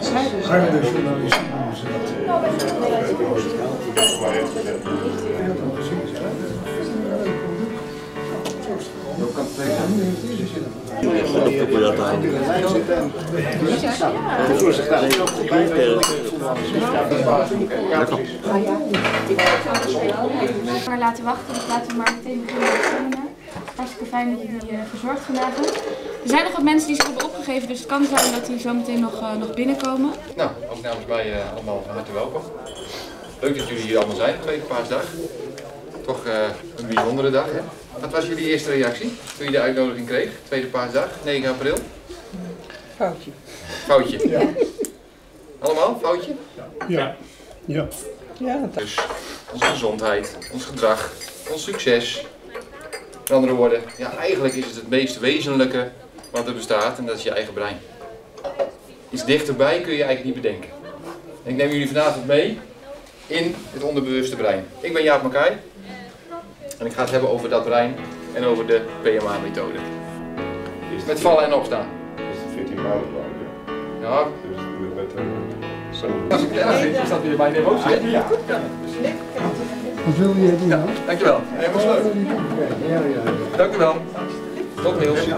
Harde journalistiek noemen ze dat. Maar laten wachten, dus laten we maar meteen beginnen met het seminar. Hartstikke fijn dat jullie verzorgd vandaag hebben. Er zijn nog wat mensen die zich hebben opgegeven, dus het kan zijn dat die zo meteen nog binnenkomen. Nou, ook namens mij allemaal van harte welkom. Leuk dat jullie hier allemaal zijn, Tweede Paasdag. Toch een bijzondere dag, hè? Wat was jullie eerste reactie toen je de uitnodiging kreeg? Tweede Paasdag, 9 april? Foutje. Foutje? Ja. Allemaal? Foutje? Ja. Ja. Ja, Dus onze gezondheid, ons gedrag, ons succes. Met andere woorden, ja, eigenlijk is het meest wezenlijke wat er bestaat en dat is je eigen brein. Iets dichterbij kun je eigenlijk niet bedenken. En ik neem jullie vanavond mee in het onderbewuste brein. Ik ben Jaap Mackay en ik ga het hebben over dat brein en over de PMA-methode. Met vallen en opstaan. Is het 14 maanden lang? Ja. Dus Als ik het erg vind, is dat weer mijn emotie. Ja. Ja. Wat wil je doen? Ja, dankjewel. Helemaal leuk. Ja. Dank u wel. Tot Niels. Ja.